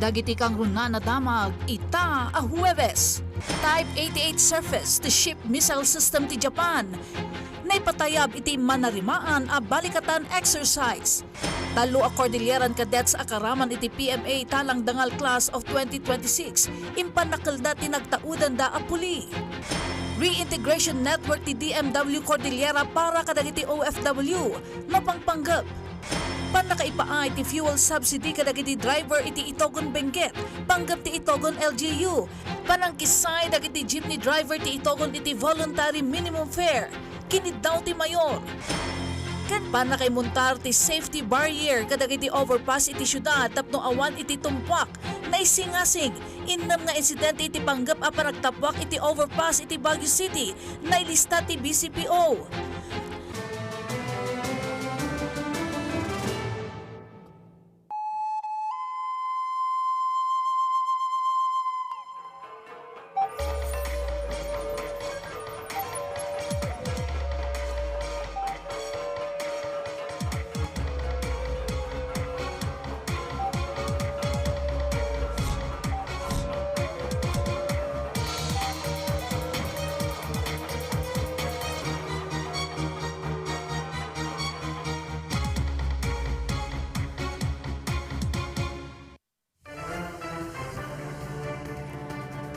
Dagiti kang runa na damag, ita a Huwebes. Type 88 surface to ship missile system ti Japan. Naipatayab iti manarimaan a balikatan exercise. Talo a Cordilleran Cadets a karaman iti PMA talang dangal class of 2026. Impanakalda ti nagtaudan da a puli. Reintegration Network ti DMW Cordillera para kadagiti OFW. Mapangpanggap. Panakaipaay ti fuel subsidy kadagiti driver iti Itogon Benguet, panggap ti Itogon LGU. Panangkisay dagiti jeepney driver ti Itogon iti voluntary minimum fare. Kinid daw ti mayor. Kan panakaimuntar ti safety barrier kadagiti overpass iti syudad tapno awan iti tumpak. Naisingasig, innam nga insidente iti panggap a panagtapwak iti overpass iti Baguio City. Nailista ti BCPO.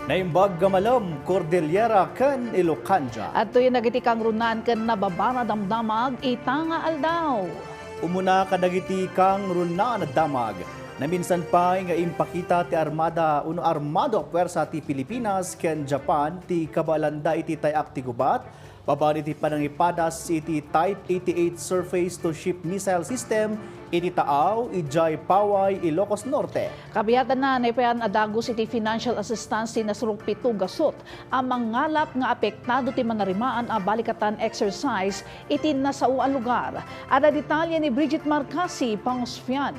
Naimbag gamalam, Cordillera ken Ilocanja. At ito'y nagitikang runan ken nababara damdamag, itanga aldaw. Umuna kadagiti kang runa na damag. Na minsan pa nga impakita ti armada uno armado a puwersa ti Pilipinas ken Japan ti kabalanda iti tayak ti gubat. Babaan iti panangipadas iti Type 88 surface to ship missile system iti Taaw, Ijay, Paway, Ilocos Norte. Kabihatan na naipayan adagos iti financial assistance ti nasurong 7 gasot ang mangalap nga apektado ti manarimaan a balikatan exercise iti nasao a lugar. Ada detalye ni Bridget Marcasi, Pangosfian.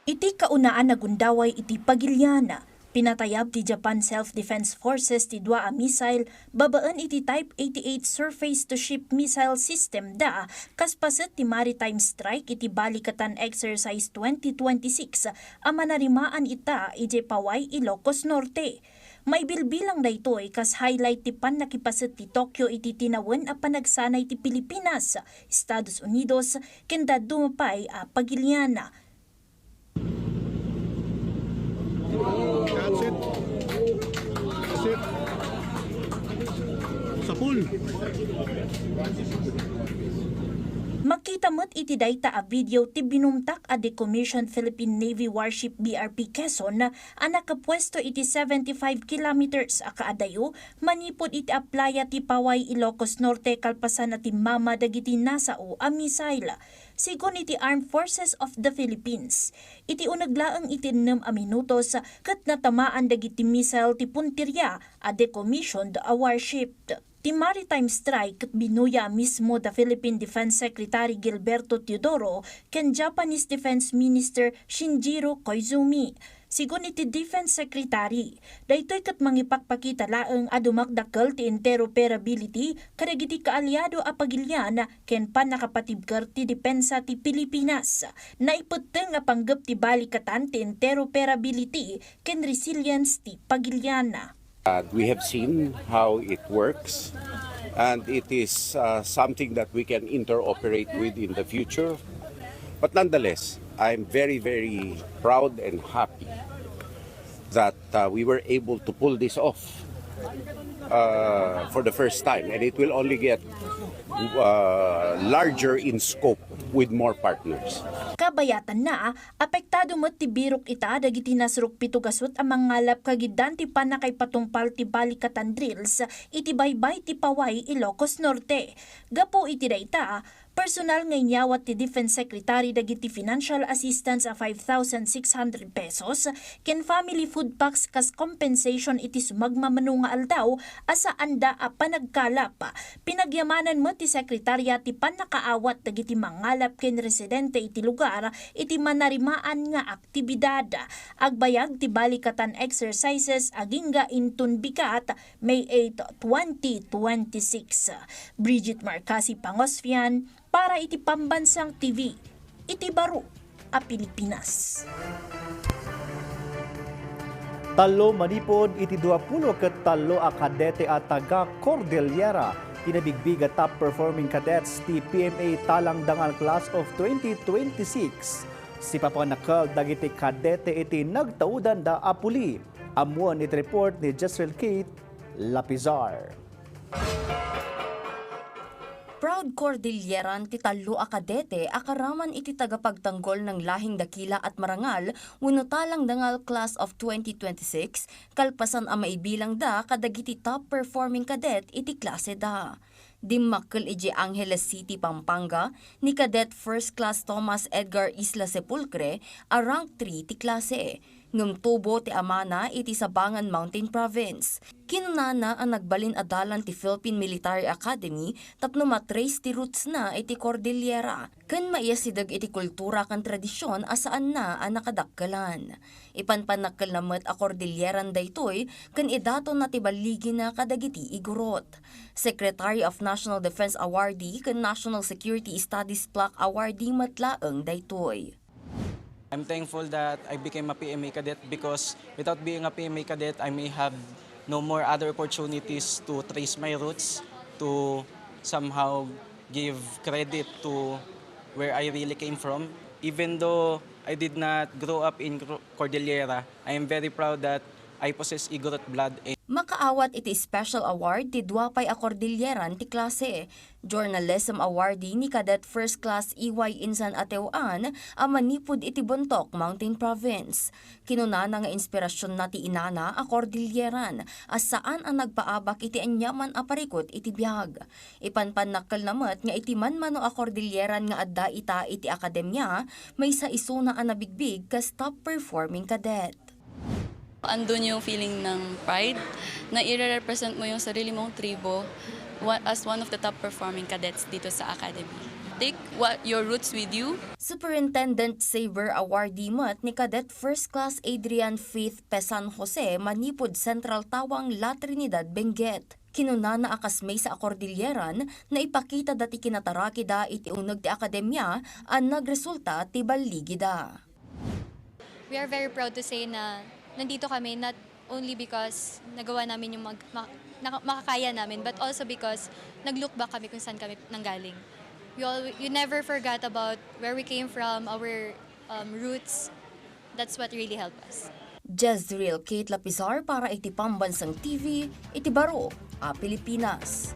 Iti kaunaan na gundaway iti Pagilyana. Pinatayab ti Japan Self-Defense Forces ti dua a missile babaan iti Type 88 surface-to-ship missile system da kaspaset ti maritime strike iti balikatan exercise 2026 a manarimaan ita iti Paway, Ilocos Norte. May bilbilang da ito'y kas highlight ti nakipaset ti Tokyo iti tinawen a panagsanay ti Pilipinas, Estados Unidos, kenda dumapay a Pagilyana. That's it. That's it. Sa pool. Makita mo't iti dayta a video ti binumtak a decommissioned Philippine Navy warship BRP Quezon na nakapwesto iti 75 kilometers a kaadayo manipod iti a playa ti Paway, Ilocos Norte kalpasan na ti mama dagiti nasao a missile. Sigon iti Armed Forces of the Philippines. Iti unaglaang iti 6 a minutos kat natamaan dagiti missile ti puntirya a decommissioned a warship. Ti maritime strike binuya mismo the Philippine Defense Secretary Gilberto Teodoro ken Japanese Defense Minister Shinjiro Koizumi. Sigon iti Defense Secretary, daytoy kat mangipakpakita laeng adumagdakkel ti interoperability kadagiti kaalyado a Pagilyan ken panakapatibker ti depensa ti Pilipinas. Naipeteng a panggep ti balikatan ti interoperability ken resilience ti Pagilyan. We have seen how it works, and it is something that we can interoperate with in the future. But nonetheless, I'm very, very proud and happy that we were able to pull this off for the first time, and it will only get larger in scope with more partners. Kabayatan na, apektado mo't ti birok ita dagiti nasruk pitugasot ang mangalap kagidan ti panakay patungpal ti balikatan drills iti baybay ti Paway, Ilocos Norte. Gapo iti dayta, Personal nga inyawat ti Defense Secretary dagiti financial assistance a 5,600 pesos ken family food packs kas compensation iti sumagmamano nga aldaw asa anda a panagkalap. Pinagyamanan mo ti sekretarya ti panakaawat dagiti mangalap ken residente iti lugar iti manarimaan nga aktibidad. Agbayag ti balikatan exercises agingga intun bikat May 8, 2026. Bridget Marcasi Pangosfian para iti Pambansang TV, iti Baro a Pilipinas. Talo manipod iti 20 ket talo a kadete at taga Cordillera kinabigbig a top performing cadets ti PMA Talang Dangal Class of 2026. Si papanakal dagiti kadete iti nagtaudan da apuli. Amuan iti report ni Jezreel Kate Lapizar. Proud Cordilleran ti talo a kadete akaraman iti tagapagtanggol ng lahing dakila at marangal wenno Talang Dangal Class of 2026 kalpasan a maibilang da kadagiti top performing cadet iti klase da. Dimmakkel iti Angeles City, Pampanga ni Cadet First Class Thomas Edgar Isla Sepulcre a rank 3 ti klase. Ngumtubo ti amana iti Sabangan Mountain Province. Kinunana ang nagbalin adalan ti Philippine Military Academy tapno matrace ti roots na iti Cordillera. Ken maiyasidag iti kultura kan tradisyon asaan na ang nakadakkelan. Ipanpanakkel namet a Cordilleran daytoy ken idaton na ti baligi na kadagiti igurot. Secretary of National Defense Awardee ken National Security Studies Plaque Awardee matlaeng daytoy. I'm thankful that I became a PMA cadet because without being a PMA cadet, I may have no more other opportunities to trace my roots, to somehow give credit to where I really came from. Even though I did not grow up in Cordillera, I am very proud that I possess Igorot blood. Makaawat iti special award ti Duapay a Cordilleran ti klase. Journalism awardee ni Cadet First Class EY Insan Ateuan a manipod iti Bontoc Mountain Province. Kinunana nga inspirasyon na ti inana a Cordilleran as saan ang nagpaabak iti anyaman a parikot iti biyag. Ipanpanakkel namet nga iti manmano a Cordilleran nga adda ita iti akademya may sa isuna a nabigbig kas top performing cadet. Andun yung feeling ng pride na i-represent mo yung sarili mong tribo as one of the top performing cadets dito sa academy. Take your roots with you. Superintendent Saber awardee mat ni Cadet First Class Adrian Faith Pesan Jose manipod Central Tawang La Trinidad, Benguet. Kinunana akas may sa Cordilleran na ipakita dati kinataraki da iti uneg ti akademya ang nagresulta ti baligi da. We are very proud to say na nandito kami not only because nagawa namin yung makakaya namin, but also because nag-look back kami kung saan kami nanggaling. You never forgot about where we came from, our roots. That's what really helped us. Jezreel Kate Lapizar para iti Pambansang TV, iti Baro a Pilipinas.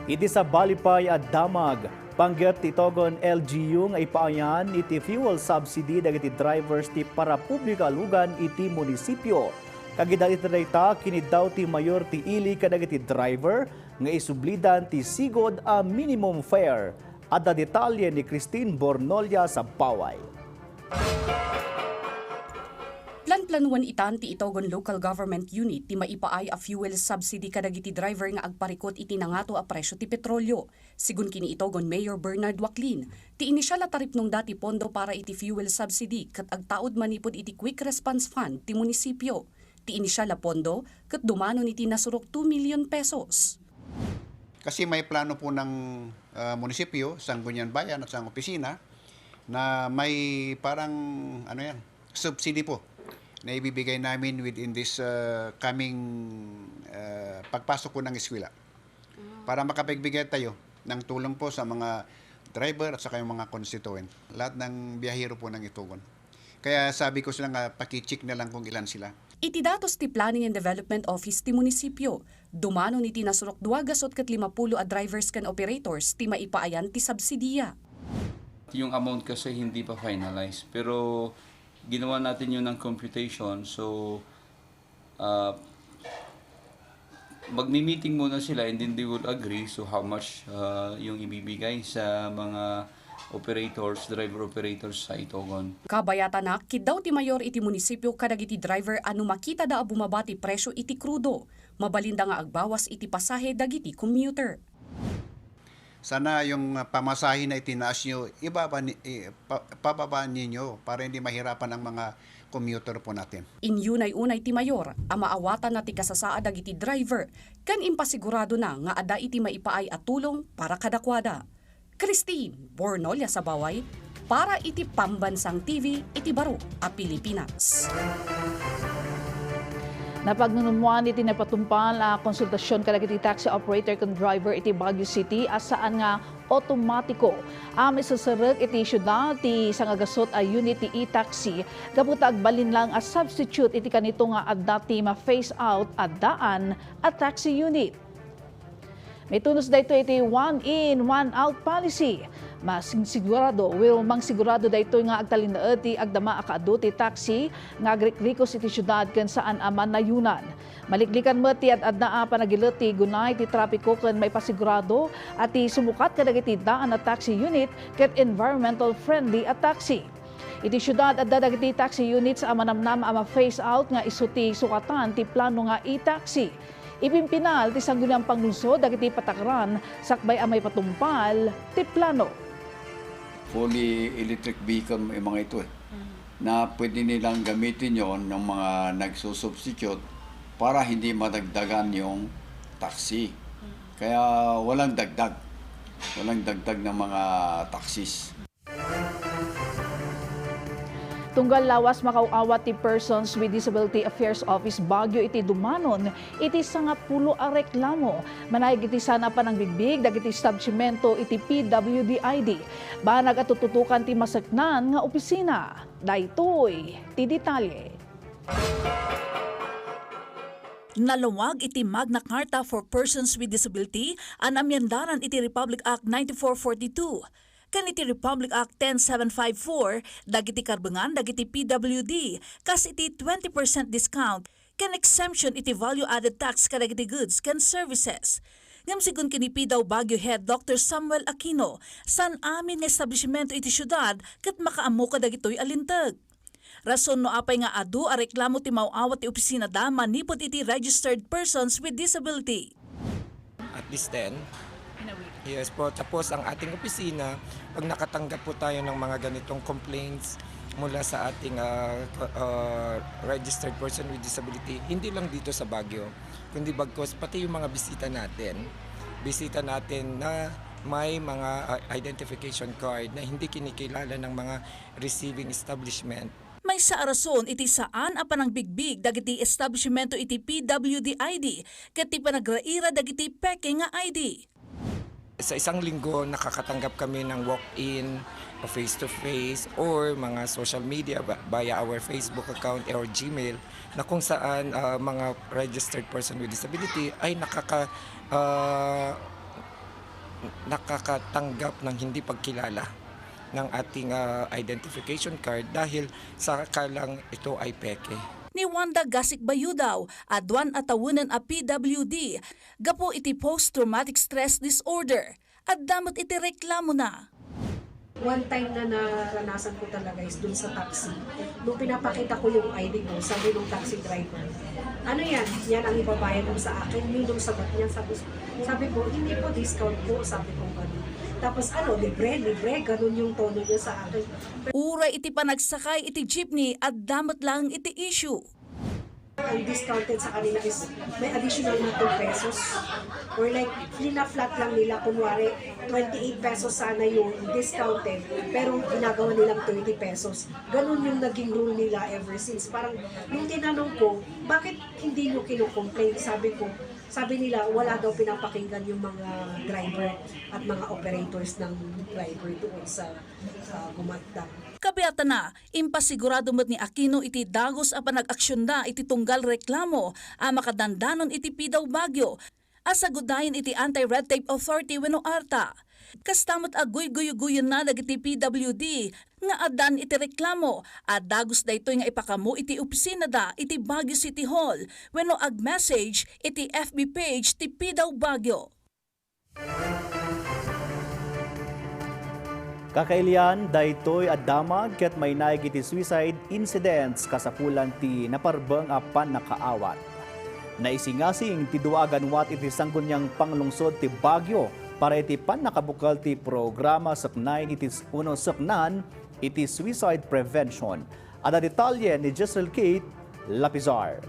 Iti sa Balipay at Damag, panggap ti Togon LGU nga ipaayan iti fuel subsidy dagiti drivers ti para publika lugan iti munisipyo. Kagidal iti dayta kinidaw ti mayor ti ili kadagiti driver nga isublidan ti sigod a minimum fare. Adda detalye ni Christine Bornolia sa Paway. Plan-planuan itan ti Itogon Local Government Unit ti maipaay a fuel subsidy kadagiti driver nga agparikot iti nangato a presyo ti petrolyo. Sigun kini Itogon Mayor Bernard Waclin, ti inisyal a taripnong dati pondo para iti fuel subsidy kat agtaod manipod iti Quick Response Fund ti munisipyo. Ti inisyal a pondo kat dumano iti nasurok 2 million pesos. Kasi may plano po ng munisipyo, Sangguniang Bayan at sang opisina na may parang subsidy po na ibibigay namin within this coming pagpasok po ng eskwela. Para makapagbigay tayo ng tulong po sa mga driver at saka yung mga constituent. Lahat ng biyahero po ng Itogon. Kaya sabi ko sila nga, pakicheck na lang kung ilan sila. Iti datos ti Planning and Development Office ti munisipyo. Dumano niti nasurok 250 a drivers can operators ti maipaayan ti subsidiya. Yung amount kasi hindi pa finalized. Pero ginawa natin yun ng computation. So, Magmi-meeting muna sila and then they will agree so how much yung ibibigay sa mga operators, driver operators sa Itogon. Kabayata na, kidaw ti mayor iti munisipyo kadagiti driver ano makita da bumabati presyo iti krudo. Mabalinda nga agbawas iti pasahe dagiti commuter. Sana yung pamasahe na itinaas nyo, pababaan ninyo para hindi mahirapan ang mga commuter po natin. Inyunay-unay ti mayor, amaawatan na ti kasasaad dagiti driver, kan impasigurado na nga ada iti maipaay at tulong para kadakwada. Christine Bornolia sa Baway, para iti Pambansang TV, iti Baro a Pilipinas. Napagnunumuan iti napatumpal a konsultasyon kadagiti taxi operator ken driver iti Baguio City asaan nga otomatiko isasarek iti syudad ti sangagasot a unit ti e-taxi gaputa agbalin lang a substitute iti kanito nga adda ti ma-phase out addaan a taxi unit. May tunos dayto iti one in, one out policy. Mas sigurado, sigurado dayto nga agtalinaed ti agdama akaado ti taxi nga agriklikos iti syudad ken saan aman nayunan. Maliklikan met ti adda panagilet ti gunay ti trapiko ken may pasigurado at ti sumukat kadagiti daan a taxi unit ken environmental friendly a taxi. Iti syudad adda dagiti taxi units amanamnam ama phase out nga isu ti sukatan ti plano nga e-taxi. Ipimpinal ti sangguniang panglungsod dagiti patakaran sakbay amay patumpal ti plano. Fully electric vehicle yung mga ito na pwede nilang gamitin yon ng mga nagsusubstitute para hindi madagdagan yung taxi. Kaya walang dagdag ng mga taxis. Tunggal lawas makauawat ti Persons with Disability Affairs Office Baguio iti dumanon iti 10 a reklamo. Manayag iti sana pa ng bigbig dagiti establishmento iti PWD-ID. Banag at tututukan ti masaknan nga opisina. Daytoy ti detalye. Naluwag iti Magna Carta for Persons with Disability an amyendaran iti Republic Act 9442. Kan iti Republic Act 10754, dagiti karbengan dagiti PWD, kas iti 20% discount, kan exemption iti value-added tax kadagiti goods kan services. Ngam sigun kini Pidaw Baguio Head Dr. Samuel Aquino, san amin nga establishmento iti syudad ket makaammo kadagitoy alintag. Rason no apay nga adu a reklamo ti mauawat ti opisina da manipod iti registered persons with disability. At least 10. Yes po, tapos ang ating opisina, pag nakatanggap po tayo ng mga ganitong complaints mula sa ating registered person with disability, hindi lang dito sa Baguio, kundi bagkos pati yung mga bisita natin na may mga identification card na hindi kinikilala ng mga receiving establishment. May sa arason iti saan apan ang bigbig dagiti establishmento iti PWD-ID ket ti panagraira dagiti peke nga ID. Sa isang linggo, nakakatanggap kami ng walk-in, face-to-face, or mga social media via our Facebook account or Gmail na kung saan mga registered person with disability ay nakakatanggap ng hindi pagkilala ng ating identification card dahil sa kalang ito ay peke. Ni Wanda Gasik Bayudaw, adwan atawunan a PWD, gapo iti post-traumatic stress disorder, at damot iti reklamo na. One time na naranasan ko talaga is dun sa taxi. Nung pinapakita ko yung ID ko, sabi ng taxi driver, ano yan? Yan ang ibabayad mo sa akin. Minong sagot niya, sabi ko, hindi po discount po, sabi ko gano'n. Tapos libre, ganun yung tono niya sa akin. Uray iti panagsakay iti jeepney at damot lang iti issue. Ang discounted sa kanila is may additional na 2 pesos. Or like, flat lang nila, kunwari, 28 pesos sana yung discounted, pero ginagawa nilang 30 pesos. Ganun yung naging rule nila ever since. Parang, nung tinanong ko, bakit hindi nyo kinukomplain? Sabi nila, wala daw pinapakinggan yung mga driver at mga operators ng driver doon sa gumatda. Kabiata na, impasigurado met ni Aquino iti dagos a panag-aksyon na iti tunggal reklamo a makadandanon iti Pidaw Baguio. Asagudayin iti Anti-Red Tape Authority wenno ARTA. Kastamot agoy guyo-guyo na dagiti PWD nga adan iti reklamo at dagos daytoy nga ipakamo iti opisina da iti Baguio City Hall wenno ag message iti FB page ti PDAW Baguio. Kakailian, daytoy at damag ket may naig iti suicide incidents kasapulan ti naparbeng apan nakaawat. Naisingasing ti duagan wat iti sanggunyang panglungsod ti Baguio para iti pan nakabukal ti programa saknay iti uno saknan iti suicide prevention. Ada detalye ni Giselle Kate Lapizar.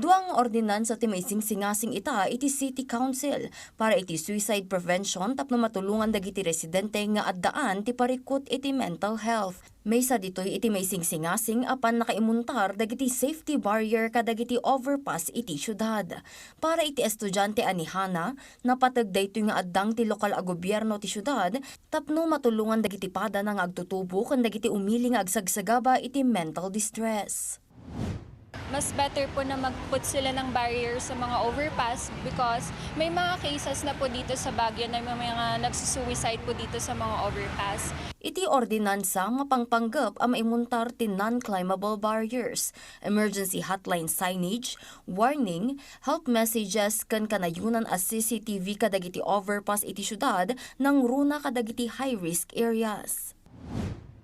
Duang ordinansa ti may singsingasing ita iti City Council para iti suicide prevention tapno matulungan dagiti residente nga addaan ti parikot iti mental health. Maysa ditoy iti may singsingasing apan nakaimuntar dagiti safety barrier kadagiti overpass iti syudad. Para iti estudyante anihana, napatag daytoy nga addang ti lokal a gobyerno ti syudad tapno matulungan dagiti pada nga agtutubo ken dagiti umili nga agsagsagaba iti mental distress. Mas better po na mag-put sila ng barrier sa mga overpass because may mga cases na po dito sa Baguio na may mga nagsusuicide po dito sa mga overpass. Iti ordinansa nga pangpanggap ang maimuntar ti non-climbable barriers, emergency hotline signage, warning, help messages kan kanayunan as CCTV kadagiti overpass iti syudad nang runa kadagiti high-risk areas.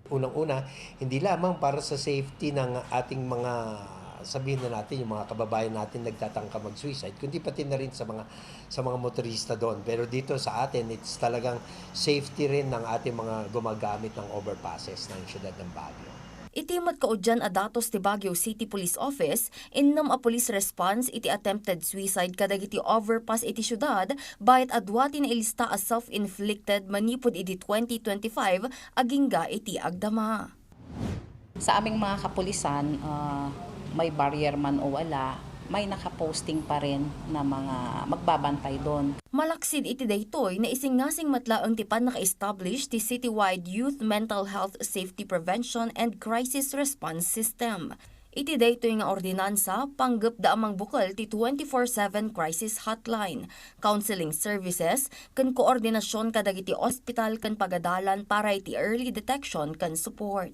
Unang-una, hindi lamang para sa safety ng ating mga sabihin na natin yung mga kababayan natin nagtatangka mag-suicide, kundi pati na rin sa mga motorista doon. Pero dito sa atin, it's talagang safety rin ng ating mga gumagamit ng overpasses ng siyudad ng Baguio. Itimot kaudyan a datos ti Baguio City Police Office, innam a police response iti attempted suicide kadagiti overpass iti syudad, bayat adwati na ilista as self-inflicted manipod iti 2025 agingga iti agdama. Sa aming mga kapulisan, may barrier man o wala, may nakaposting pa rin na mga magbabantay doon. Malaksid iti daytoy na isingasing matlaang tipan naka-establish ti citywide Youth Mental Health Safety Prevention and Crisis Response System. Iti daytoy nga ordinansa, panggap da amang bukal ti 24/7 crisis hotline, counseling services, kan koordinasyon kadagiti ospital kan pagadalan para iti early detection kan support.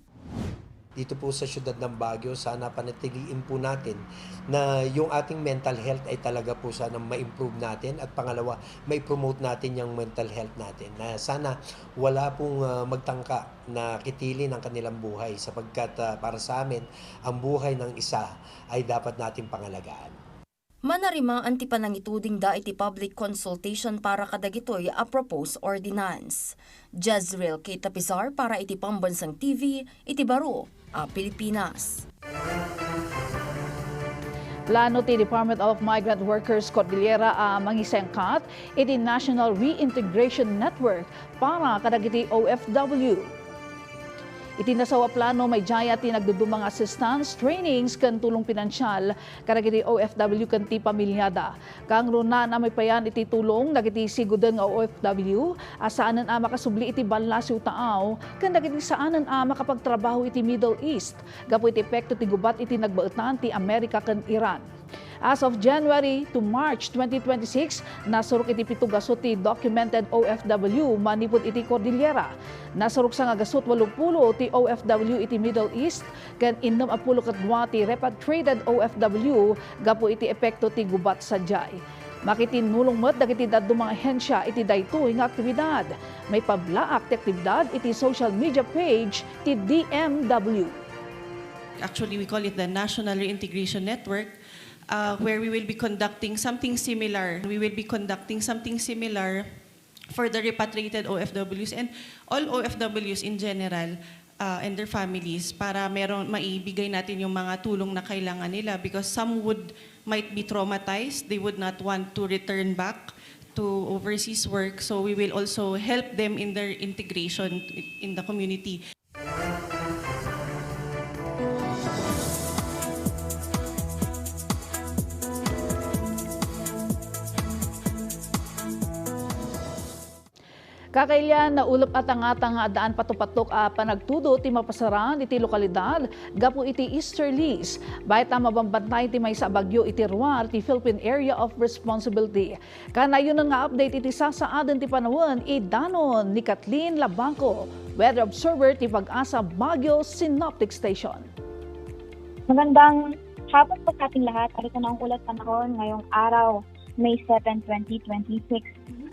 Dito po sa siyudad ng Baguio, sana panatiliin po natin na yung ating mental health ay talaga po sana ma-improve natin at pangalawa, ma-promote natin yung mental health natin. Na sana wala pong magtangka na kitilin ang kanilang buhay sapagkat para sa amin, ang buhay ng isa ay dapat nating pangalagaan. Manarima anti panangituding da iti public consultation para kadagitoy a proposed ordinance. Jezreel Kate Lapizar para iti Pambansang TV, iti Baro, Pilipinas. Plano ti Department of Migrant Workers Cordillera a mangisengkat iti National Reintegration Network para kadagiti OFW. Itinasawa plano may jaya ti nagdudumang assistance, trainings, kan tulong pinansyal, kadagiti OFW kan ti pamilyada. Kang runa na may payan iti tulong, dagiti sigudan nga OFW, asaanan a makasubli iti banlasiw taaw, kan dagiti saanan a makapagtrabaho iti Middle East, gapo iti epekto ti gubat iti nagbaetan ti Amerika kan Iran. As of January to March 2026, nasurok iti 7 gasot ti documented OFW manipod iti Cordillera. Nasurok sa nga gasot 80 ti OFW iti Middle East, ken 62 ti repatriated OFW gapo iti epekto ti gubat sadyay. Makitinulong met dagiti dadto mga ahensya iti daytoy nga aktibidad. May pablaak ti aktibidad iti social media page ti DMW. Actually, we call it the National Reintegration Network, where we will be conducting something similar. We will be conducting something similar for the repatriated OFWs and all OFWs in general and their families para maibigay natin yung mga tulong na kailangan nila because some might be traumatized. They would not want to return back to overseas work. So we will also help them in their integration in the community. Kakailan na ulap at nga daan patupatok panagtudo ti mapasaran iti lokalidad gapu iti easterlies. Bayat na mabambantay ti may sa bagyo iti ruar ti Philippine Area of Responsibility. Kanayon nga update iti sasaadan ti panahon danon ni Kathleen Labangco, weather observer ti Pag-asa Baguio Synoptic Station. Magandang hapon po sa ating lahat. Arito na ang ulat panahon ngayong araw, May 7, 2026.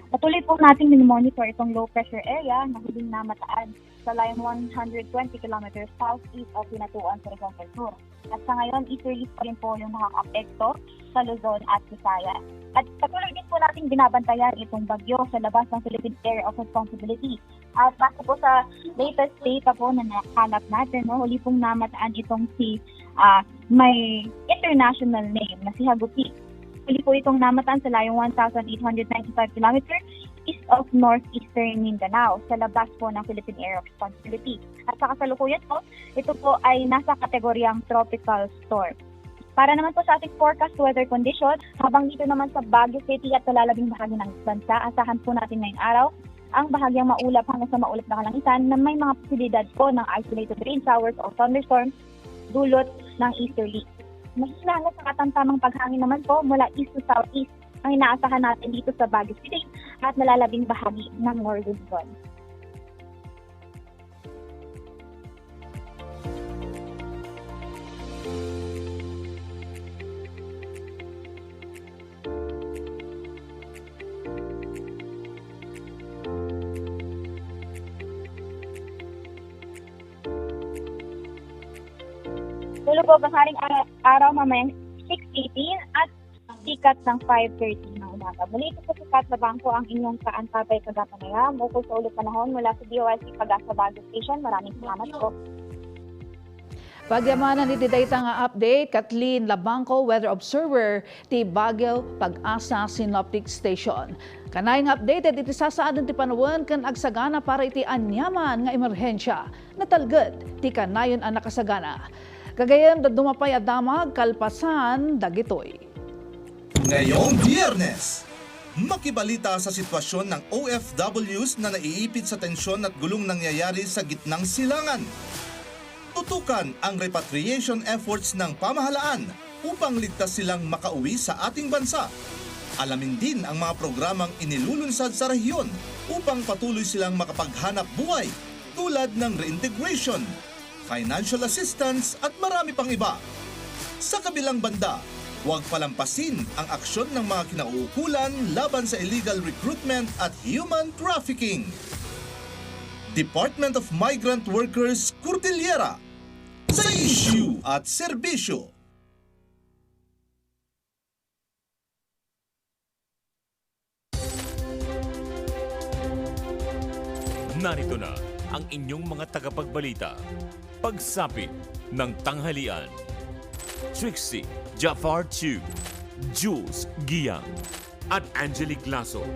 Patuloy po natin minimonitor itong low pressure area na huling namataan sa line 120 km southeast of Pinatuan sa Rizal del Sur. At sa ngayon, easterly pa rin po yung nakaka-apekto sa Luzon at Visayas. At patuloy din po natin binabantayan itong bagyo sa labas ng Philippine Area of Responsibility. At base po sa latest data po na nakalap natin, huli pong namataan itong si may international name na si Haguti. Huli po itong namataan sa layong 1,895 km east of northeastern Mindanao sa labas po ng Philippine Area of Responsibility. At sa kasalukuyan po, ito po ay nasa kategoryang tropical storm. Para naman po sa ating forecast weather condition, habang dito naman sa Baguio City at kalalabing bahagi ng bansa, asahan po natin ngayong araw ang bahagyang maulap hanggang sa maulap na kalangitan na may mga posibilidad po ng isolated rain showers o thunderstorms dulot ng easterly. Mahina hanggang sa katamtamang paghangin naman po mula east to southeast ang inaasahan natin dito sa Baguio City at nalalabing bahagi ng northern zone. Tulo po baharing araw mamayang 6:18 at sikat ng 5:30 ng umaga. Muli ito po sikat na bangko ang inyong kaantabay kagapanayam ukol sa ulit panahon mula sa DOIC Pag-asa Baguio Station. Maraming salamat po. Pagyamanan iti dayta nga update, Kathleen Labangco, weather observer ti Baguio Pag-asa Synoptic Station. Kanayang updated iti sasaadan ti panahon kan agsagana para iti anyaman nga emerhensya. Natalged ti kanayon ang nakasagana. Kagayan dumapay adamag kalpasan dagitoy. Ngayong Biyernes, makibalita sa sitwasyon ng OFWs na naiipit sa tensyon at gulong nangyayari sa gitnang silangan. Tutukan ang repatriation efforts ng pamahalaan upang ligtas silang makauwi sa ating bansa. Alamin din ang mga programang inilulunsad sa rehiyon upang patuloy silang makapaghanap buhay tulad ng reintegration, financial assistance at marami pang iba. Sa kabilang banda, huwag palampasin ang aksyon ng mga kinauukulan laban sa illegal recruitment at human trafficking. Department of Migrant Workers Cordillera sa issue at serbisyo. Narito na ang inyong mga tagapagbalita. Pagsapit ng tanghalian. Trixie Jafar Chu, Jules Giang, at Angelique Lasso.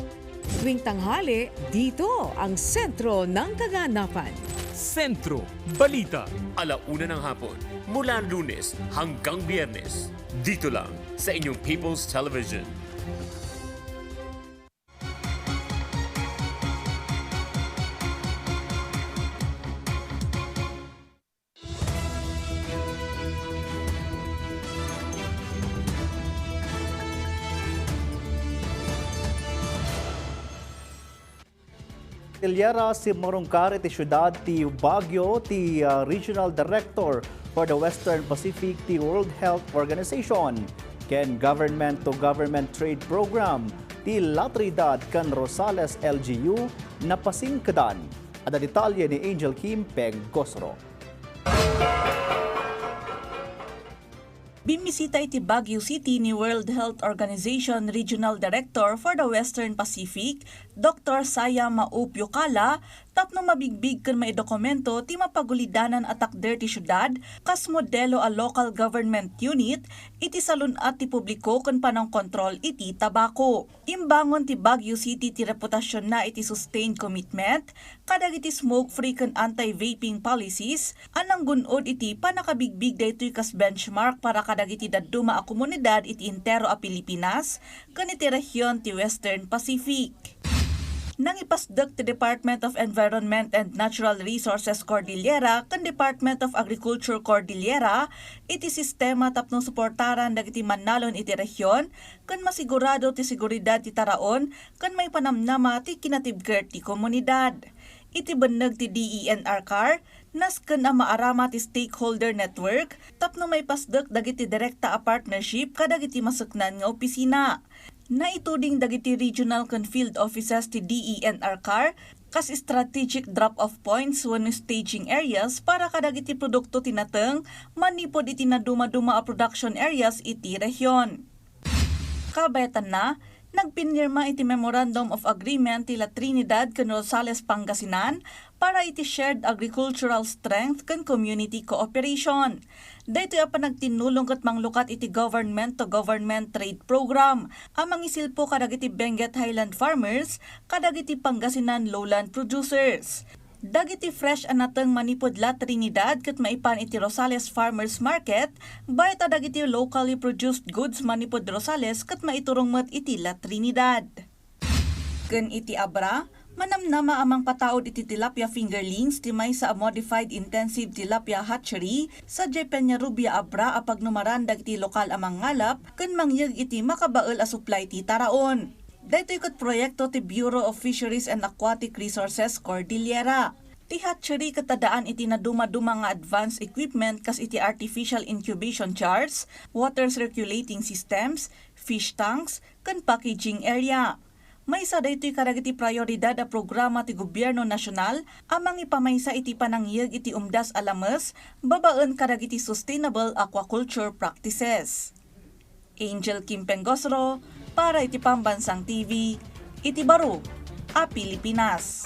Tuwing tanghali, dito ang sentro ng kaganapan. Sentro Balita, 1:00 ng hapon, mula Lunes hanggang Biyernes. Dito lang sa inyong People's Television. Tilyara si Marungkar iti syudad ti Baguio ti Regional Director for the Western Pacific ti World Health Organization ken Government to Government Trade Program ti La Trinidad ken Rosales LGU na pasingkadan. Ada detalye ni Angel Kim Peggosro. Bimisita iti Baguio City ni World Health Organization Regional Director for the Western Pacific, Dr. Saya Maup Yukala, tapno mabigbig kan may dokumento ti mapagulidanan at takder ti syudad, kas modelo a local government unit, iti salunat ti publiko kan panang kontrol iti tabako. Imbangon ti Baguio City ti reputasyon na iti sustained commitment, kadag iti smoke-free kan anti-vaping policies, anang gunod iti panakabigbig daytoy kas benchmark para kadag iti daduma a komunidad iti intero a Pilipinas, kan iti rehiyon ti Western Pacific. Nang ipasdak ti Department of Environment and Natural Resources Cordillera kan Department of Agriculture Cordillera, iti sistema tapno suportaran dagiti mannalon iti rehiyon kan masigurado ti seguridad ti taraon kan may panamnama ti kinatibker ti komunidad. Iti banag ti DENR-CAR, nasken a maarama ti stakeholder network, tapno may pasdak dagiti direkta a partnership kadagiti masuknan nga opisina. Naituding dagiti regional can field offices ti DENR-CAR kas strategic drop-off points when staging areas para kadagiti produkto tinateng manipod iti na duma-duma a production areas iti rehiyon. Kabetan na, nagpinirma iti Memorandum of Agreement tila Trinidad ken Rosales Pangasinan para iti shared agricultural strength ken community cooperation. Daytoy a panagtinulong ket manglukat iti government-to-government trade program amang isilpo kadagiti Benguet Highland farmers kadagiti Pangasinan lowland producers. Dagiti fresh anateng manipod la Trinidad ket maipan iti Rosales Farmers Market bayat dagiti locally produced goods manipod Rosales ket maiturong met iti la Trinidad. Ken iti Abra, manamnama amang pataod iti tilapia fingerlings ti may sa modified intensive tilapia hatchery sa Peña Rubia Abra apag numaran dagiti lokal amang ngalap ken mangyeg iti makabael a supply ti taraon. Daytoy ket proyekto ti Bureau of Fisheries and Aquatic Resources Cordillera. Ti hatchery katadaan iti na duma-duma nga advanced equipment kas iti artificial incubation jars, water circulating systems, fish tanks, ken packaging area. May sa daytoy kadagiti prioridad a programa ti gobyerno nasyonal amang ipamaysa iti panangyeg iti umdas alames babaen kadagiti sustainable aquaculture practices. Angel Kim Pengosro para iti Pambansang TV, iti Baro, a Pilipinas.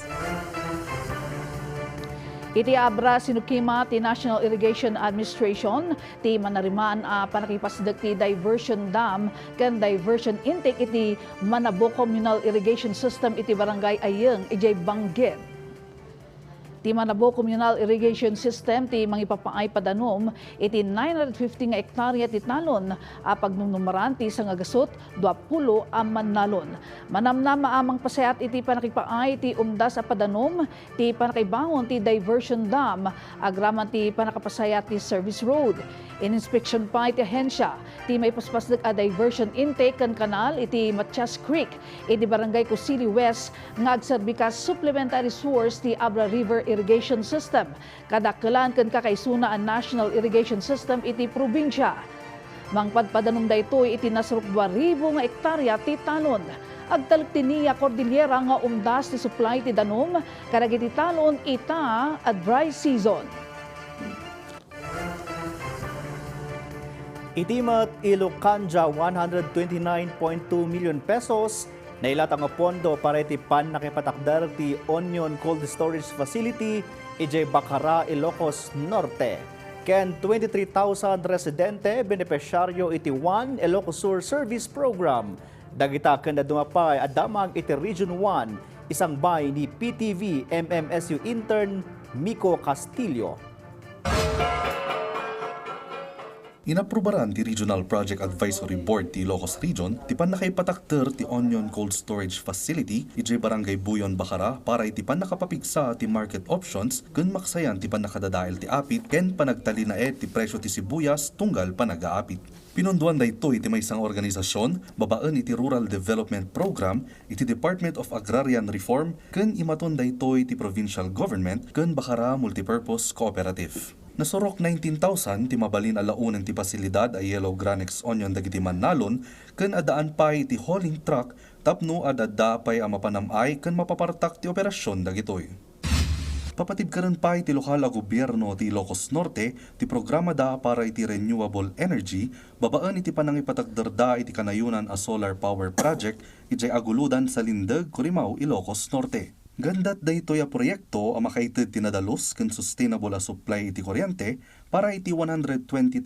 Iti Abra sinukima ti National Irrigation Administration ti manarimaan a panakipasdag ti diversion dam ken diversion intake iti Manabo Communal Irrigation System iti Barangay Ayeng ijay Bangged. Ti Manabo Communal Irrigation System ti mangipapaay padanom iti 950 nga hektarya ti talon a pagnumnumaran ti sangagasot 20 a mannalon. Manamnama amang pasayat iti panakipaay ti umdas a padanom ti panakibangon ti diversion dam agraman ti panakapasayat ti service road. In-inspection pa iti ahensya ti may paspasdag a diversion intake kan kanal iti Matias Creek iti Barangay Cosili West nga agserbikas supplementary source ti Abra River Irrigation System. Kadakkelan ken kakaisuna ang National Irrigation System iti probinsya. Mangpadpadanom daytoy iti nasruk 2,000 nga hektarya ti talon. Agtalag ti Nia Cordillera nga umdas ti supply ti danom kadagiti talon ita a dry season. Itimat Ilocanja 129.2 million pesos na ilatang nga pondo para iti pan nakipatakdar ti Onion Cold Storage Facility ijay Bacara, Ilocos Norte. Ken 23,000 residente benepisyaryo iti One Ilocos Sur Service Program. Dagita ken dumapay adamag iti Region 1 isang bay ni PTV MMSU intern Miko Castillo. Inaprubaran ti Regional Project Advisory Board ti Ilocos Region ti panakaipatakter ti Onion Cold Storage Facility ijay Barangay Buyon, Bacara para iti panakapapigsa ti market options ken maksayan ti panakadadael ti apit ken panagtalinae ti presyo ti sibuyas tunggal panagaapit. Pinunduan daytoy iti maysang organisasyon babaen iti Rural Development Program iti Department of Agrarian Reform ken imaton daytoy ti Provincial Government ken Bacara Multipurpose Cooperative. Nasurok 19,000 ti mabalin alaunan ti pasilidad a Yellow Granex Onion dagiti mannalon ken adaan pay ti hauling truck tapno adada pay a mapanamay ken mapapartak ti operasyon dagitoy. Papatibkaran pay ti lokal a gobyerno ti Ilocos Norte ti programa da para iti renewable energy babaan iti panangipatagdarda iti kanayunan a solar power project ijay aguludan sa Lindeg, Corimao, Ilocos Norte. Gandat daytoy a proyekto a makaited tinadalos ken sustainable a supply iti kuryente para iti 120,500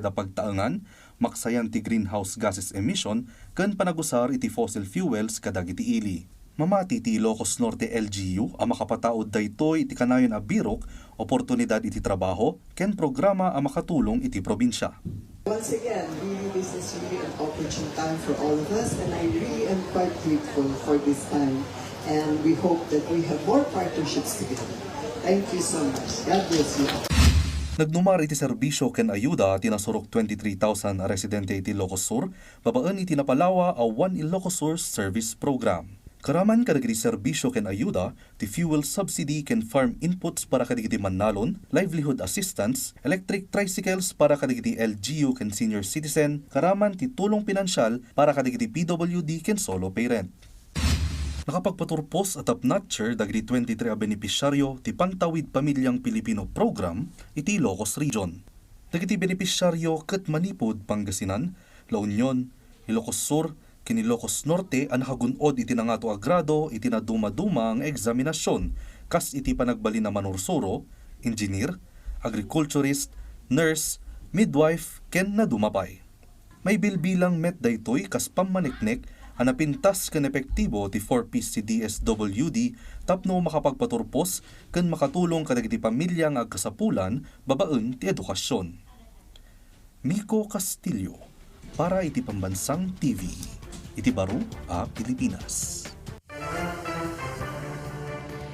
a pagtaengan, maksayan ti greenhouse gases emission ken panagusar iti fossil fuels kadagiti ili. Mamati ti Ilocos Norte LGU a makapataod daytoy iti kanayon a birok, oportunidad iti trabaho ken programa a makatulong iti probinsya. Once again, really this is really an opportune time for all of us and I really am quite grateful for this time. and we hope that we have more partnerships together. Thank you so much. God bless you. Nagnumar iti serbisyo ken ayuda tinasurok 23,000 a residente iti Ilocos Sur, babaan iti napalawa a One Ilocos Sur Service Program. Karaman kadagiti serbisyo ken ayuda, ti fuel subsidy ken farm inputs para kadagiti mannalon, livelihood assistance, electric tricycles para kadagiti LGU ken senior citizen, karaman ti tulong pinansyal para kadagiti PWD ken solo parent. Nakapagpaturpos at upnotcher dagiti 23 a benepisyaryo ti Pantawid Pamilyang Pilipino Program iti Ilocos Region. Dagiti benepisyaryo ket Manipod, Pangasinan, La Union, Ilocos Sur, ken Ilocos Norte ang nakagunod iti nangato a grado iti naduma-duma ang eksaminasyon kas iti panagbali na manursuro, engineer, agriculturist, nurse, midwife ken nadumapay. May bilbilang met daytoy kas pammaniknek ang napintas ken epektibo ti 4-piece DSWD tapno makapagpaturpos ken makatulong kadagiti pamilya nga agkasapulan babaen ti edukasyon. Miko Castillo para iti Pambansang TV. Iti Baro a Pilipinas.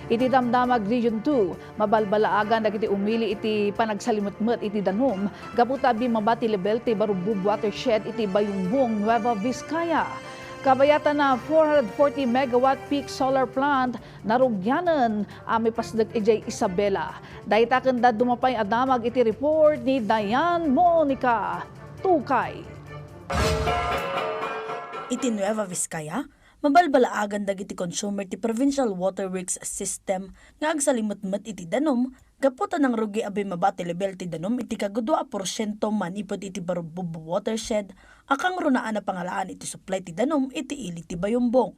Iti Damdamag Region 2, mabalbalaagan dagiti umili iti panagsalimutmet iti Danum, gaputabi mabati level ti Barubub watershed iti Bayungbong, Nueva Vizcaya. Kabayatan na 440 megawatt peak solar plant narugyanan may pasdag ijay Isabela. Daytaken da dumapay adamag iti report ni Diane Monica Tukay. Iti Nueva Vizcaya, mabalbalaagan dagiti consumer ti Provincial Waterworks System nga agsalimutmet iti Danum, gaputan ng rugi abay mabati level ti Danum iti kagudwa % manipod iti Barubub watershed, akang runaan na pangalaan iti supply ti Danum iti ili ti Bayumbong.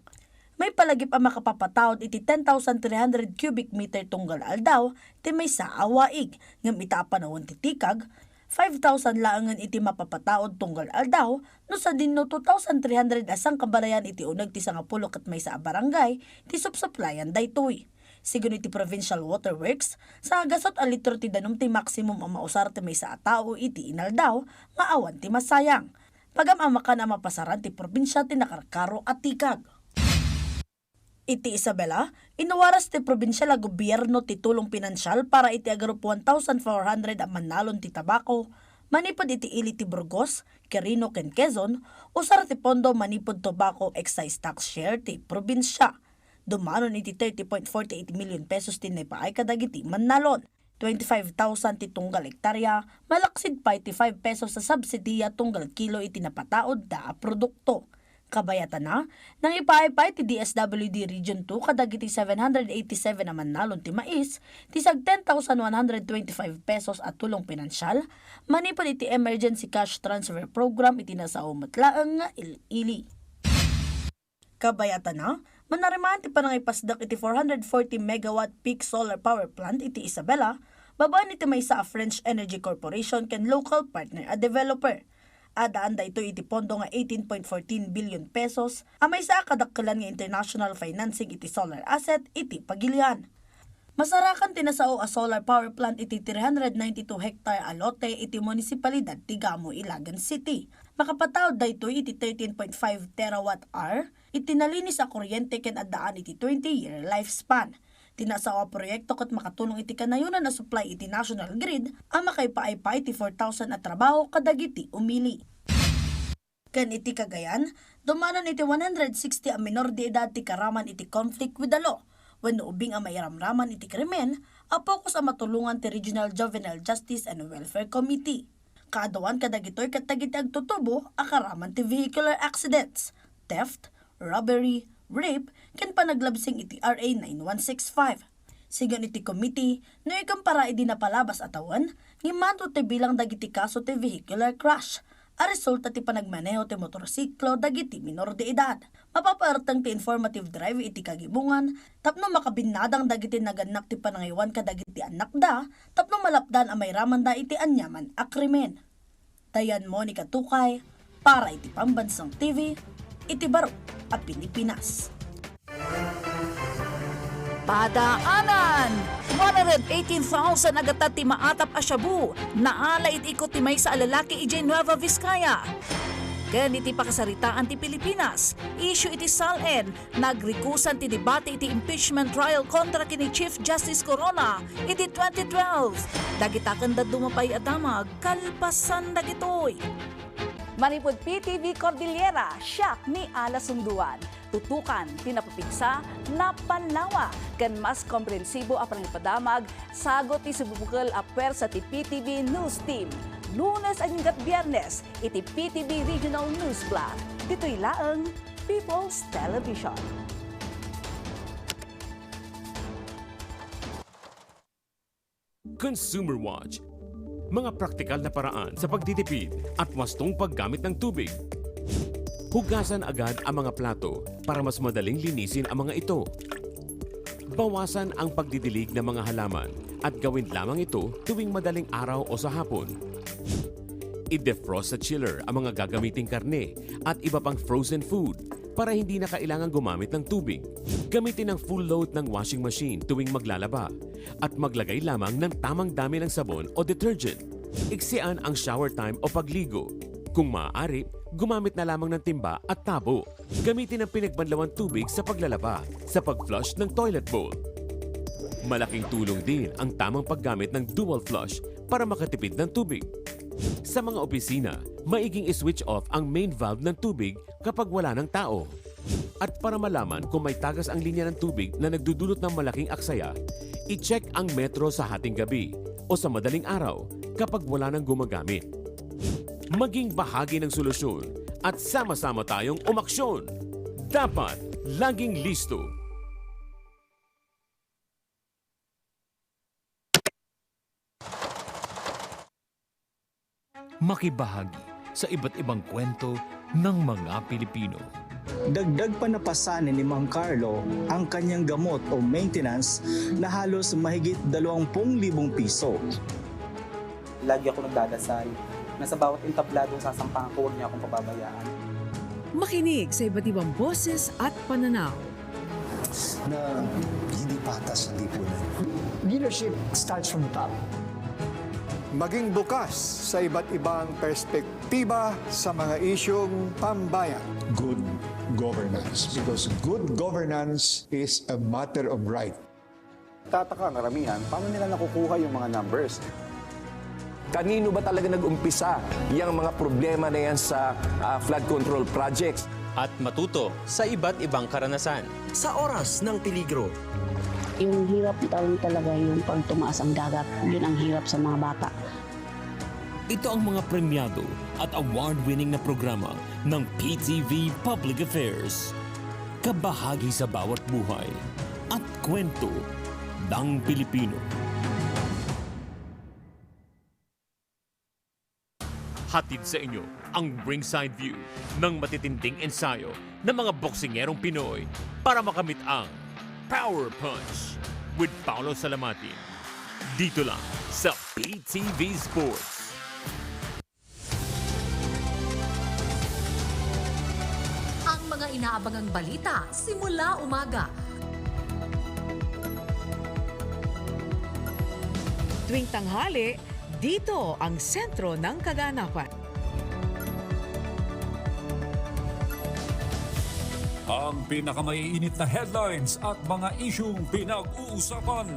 May palagip ang makapapataod iti 10,300 cubic meter tunggal aldaw, ti may sa awaig, ngam itapanawon ti tikag, 5,000 laangan iti mapapataod tunggal aldaw, no sa dinno 2,300 asang kabalayan iti unag ti sangapulo ket may sa barangay, ti subsuplayan daytoy. Sigun iti Provincial Waterworks, sa agasot a litro ti Danum ti maximum ang mausar ti may sa atao iti inaldaw, nga awan ti masayang. Pagamamakan ang mapasaran ti probinsya ti nakarkaro at tikag. Iti Isabela, inuwaras ti probinsya la gobyerno ti tulong pinansyal para iti agarup 1,400 ang manalon ti tabako, manipod iti ili ti Burgos, Quirino ken Quezon, usar ti pondo manipod tobacco excise tax share ti probinsya. Dumanon iti 30.48 million pesos ti naipaay kadagiti manalon. 25,000 ti tunggal hektarya, malaksid pa iti 5 pesos sa subsidiya tunggal kilo iti napataod da produkto. Kabayatan na, nang ipaay-pay ti DSWD Region 2 kadagiti 787 naman nalon ti mais, ti sag 10,125 pesos at tulong pinansyal, manipod iti Emergency Cash Transfer Program iti nasao matlaang nga ili. Kabayatan na, manarimaan ti panangipasdak iti 440 megawatt peak solar power plant iti Isabela, babaan iti may sa French Energy Corporation ken local partner a developer. Adaan da ito iti pondo nga 18.14 billion pesos, amay sa kadakkelan nga international financing iti solar asset iti pagilian. Masarakan tinasao a solar power plant iti 392 hectare alote iti munisipalidad ti Gamo, Ilagan City. Makapataod da ito iti 13.5 terawatt hour, iti nalinis a kuryente ken addaan iti 20-year lifespan. Tinasao a proyekto ket makatulong iti kanayunan na supply iti national grid ang makaipaay-pay iti 4,000 at trabaho kadagiti umili. Ken iti Cagayan, dumanon iti 160 a minor de edad ti karaman iti conflict with the law. Wenno ubing ang mairamraman iti krimen, a focus ang matulungan ti Regional Juvenile Justice and Welfare Committee. Kaadawan kadagitoy ket dagiti agtutubo a karaman ti vehicular accidents, theft, robbery, rape, ken panaglabsing iti RA 9165. Sigan iti committee, no ikang para idi napalabas atawan, ngimanto ti bilang dagiti kaso ti vehicular crash. A resulta ti panagmaneho ti motorsiklo dagiti minor de edad. Mapapaartang ti informative drive iti kagibungan, tapno makabinadang dagiti naganak ti panangiwan kadagiti anak da, tapno malapdan a mayraman da iti anyaman a krimen. Diane Monica Tukay, para iti Pambansang TV, iti Baro a Pilipinas. Padaanan! 118,000 agata ti maatap a shabu, naala itikot ti may sa alalaki ijay Nueva Vizcaya. Ken iti pakasaritaan ti Pilipinas, issue iti salen, nagrikusan ti debate iti impeachment trial kontra kini Chief Justice Corona iti 2012. Dagitaken da dumapay adamag, kalpasan dagitoy. Manipod PTV Cordillera, siya ni Ala Sunduan. Tutukan, pinapapigsa, napanlawa. Kan mas komprensibo a pangipadamag, sagot ti sububukal a pwersa ti PTV News Team. Lunes hanggat Biyernes, iti PTV Regional News Block. Dito'y laang People's Television. Consumer Watch. Mga praktikal na paraan sa pagtitipid at wastong paggamit ng tubig. Hugasan agad ang mga plato para mas madaling linisin ang mga ito. Bawasan ang pagdidilig ng mga halaman at gawin lamang ito tuwing madaling araw o sa hapon. I-defrost sa chiller ang mga gagamiting karne at iba pang frozen food para hindi na kailangan gumamit ng tubig. Gamitin ang full load ng washing machine tuwing maglalaba at maglagay lamang ng tamang dami ng sabon o detergent. Iksian ang shower time o pagligo. Kung maaari, gumamit na lamang ng timba at tabo. Gamitin ang pinagbanlawang tubig sa paglalaba, sa pag-flush ng toilet bowl. Malaking tulong din ang tamang paggamit ng dual flush para makatipid ng tubig. Sa mga opisina, maiging i-switch off ang main valve ng tubig kapag wala ng tao. At para malaman kung may tagas ang linya ng tubig na nagdudulot ng malaking aksaya, i-check ang metro sa hating gabi o sa madaling araw kapag wala nang gumagamit. Maging bahagi ng solusyon at sama-sama tayong umaksyon. Dapat laging listo. Makibahagi sa iba't ibang kwento ng mga Pilipino. Dagdag pa napasanin ni Mang Carlo ang kanyang gamot o maintenance na halos mahigit 20,000 piso. Lagi ako nagdadasal na sa bawat intabladong sasampahan ko, huwag niya akong pababayaan. Makinig sa iba't ibang boses at pananaw. Na hindi patas ang lipunan. Leadership starts from the top. Maging bukas sa iba't ibang perspektiba sa mga isyong pambayan. Good governance, because good governance is a matter of right. Tataka ang karamihan, paano nila nakukuha yung mga numbers? Kanino ba talaga nag-umpisa yung mga problema na yan sa flood control projects? At matuto sa iba't ibang karanasan. Sa oras ng peligro. Yung hirap talaga yung pag tumaas ang dagat. Yun ang hirap sa mga bata. Ito ang mga premyado at award-winning na programa ng PTV Public Affairs. Kabahagi sa bawat buhay at kwento ng Pilipino. Hatid sa inyo ang ringside view ng matitinding ensayo ng mga boksingerong Pinoy para makamit ang Power Punch with Paolo Salamatin. Dito lang sa PTV Sports. Ang mga inaabangang balita simula umaga. Tuwing tanghali, dito ang sentro ng kaganapan. Ang pinakamaiinit na headlines at mga isyung pinag-uusapan.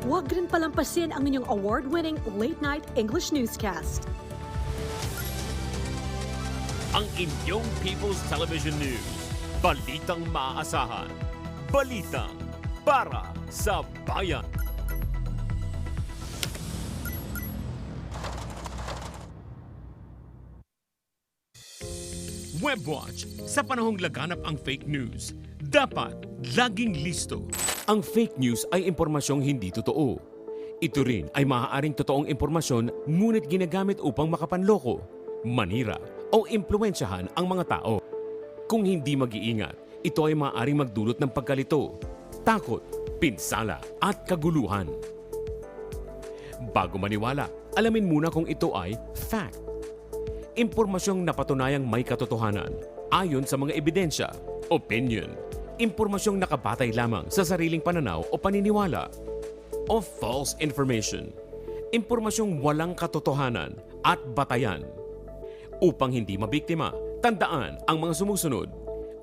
Huwag rin palampasin ang inyong award-winning late-night English newscast. Ang inyong People's Television News. Balitang maaasahan. Balitang para sa bayan. Webwatch. Sa panahong laganap ang fake news, dapat laging listo. Ang fake news ay impormasyong hindi totoo. Ito rin ay maaaring totoong impormasyon ngunit ginagamit upang makapanloko, manira o impluwensyahan ang mga tao. Kung hindi mag-iingat, ito ay maaaring magdulot ng pagkalito, takot, pinsala at kaguluhan. Bago maniwala, alamin muna kung ito ay fact. Impormasyong napatunayang may katotohanan ayon sa mga ebidensya, opinion, impormasyong nakabatay lamang sa sariling pananaw o paniniwala, o false information, impormasyong walang katotohanan at batayan. Upang hindi mabiktima, tandaan ang mga sumusunod.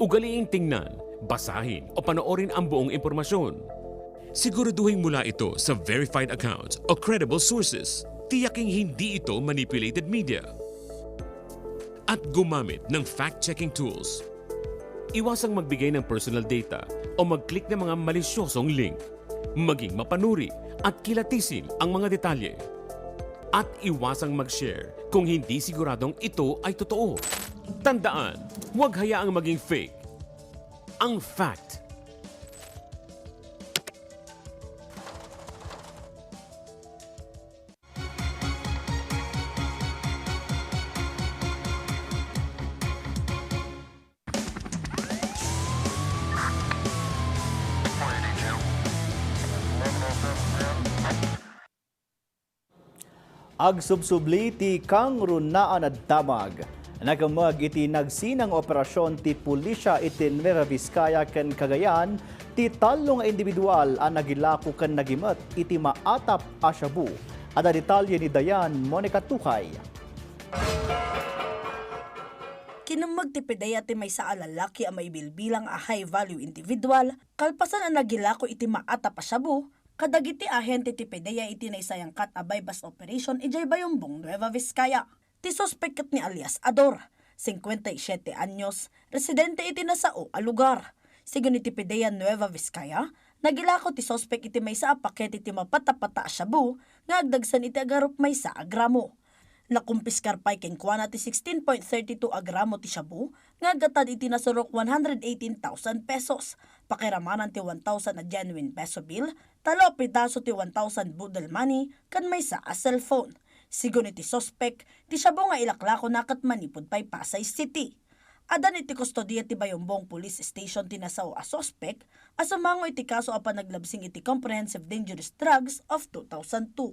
Ugaliing tingnan, basahin o panoorin ang buong impormasyon. Siguraduhin mula ito sa verified accounts o credible sources. Tiyaking hindi ito manipulated media. At gumamit ng fact-checking tools. Iwasang magbigay ng personal data o mag-click ng mga malisyosong link. Maging mapanuri at kilatisin ang mga detalye. At iwasang mag-share kung hindi siguradong ito ay totoo. Tandaan, huwag hayaang maging fake. Ang fact. Agsubsubli ti kang runaan at damag. Nagamag iti nagsinang operasyon ti pulisya iti Nueva Vizcaya ken Cagayan ti talo nga individual ang nagilako ken nagimat iti maatap a shabu. Ada detalye ni Dayan Monica Tukay. Kinamag ti pedaya ti may sa lalaki ang may bilbilang a high-value individual, kalpasan ang nagilako iti maatap a shabu, kadagiti ahente ti pedaya iti naisayang kat abay bus operation ijay Bayumbong, Nueva Vizcaya. Ti suspekat ni alias Ador, 57 anyos, residente iti nasao a lugar. Sigun iti pedaya Nueva Vizcaya, nagilako ti suspek iti may sa paket iti mapatapata a shabu, nga agdagsan iti agarup may sa agramo. Nakumpiskar pa'y kenkwana ti 16.32 agramo ti shabu, nga gatad iti nasurok 118,000 pesos. Pakiramanan ti 1,000 na genuine peso bill, talo pitaso ti 1,000 budel money, kan may sa a cellphone. Sigun iti sospek, ti shabu nga ilaklako nakat manipod pa'y Pasay City. Adan iti kustodiya ti Bayumbong Police Station ti nasaw a sospek, asumango iti kaso apan naglabsing iti Comprehensive Dangerous Drugs of 2002.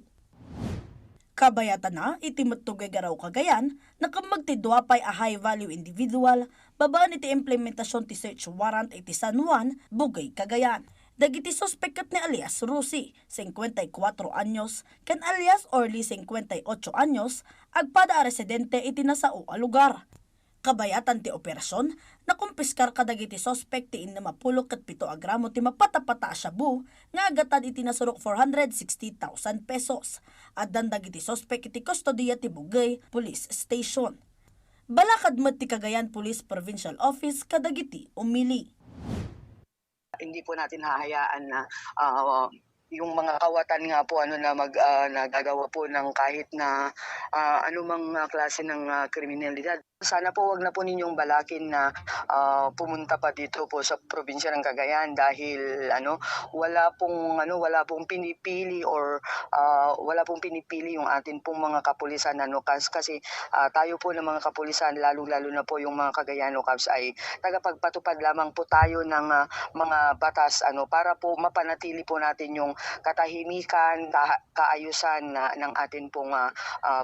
Kabayatan na, iti matugay garaw Cagayan, nakamagtidwa pa'y a high-value individual, babaan iti implementasyon ti search warrant iti San Juan, Bugay, Cagayan. Dagiti suspekat ni alias Rusi, 54 anyos, ken alias Orly, 58 anyos, agpada a residente iti nasao a lugar. Kabayatan ti operasyon, nakumpiskar kadagiti sospek ti 57 agramo ti mapatapata a shabu, nga agatad iti nasurok 460,000 pesos. At dagiti sospek iti kustodiya ti Bugay Police Station. Balakad met ti Cagayan Police Provincial Office kadagiti umili. Hindi po natin hahayaan na yung mga kawatan nga po nagagawa po ng kahit na anumang klase ng kriminalidad. Sana po wag na po ninyong balakin na pumunta pa dito po sa probinsya ng Cagayan dahil wala pong pinipili or wala pong pinipili yung atin pong mga kapulisan kasi tayo po ng mga kapulisan lalo na po yung mga Cagayano Cubs ay tagapagpatupad lamang po tayo ng mga batas para po mapanatili po natin yung katahimikan, kaayusan ng atin pong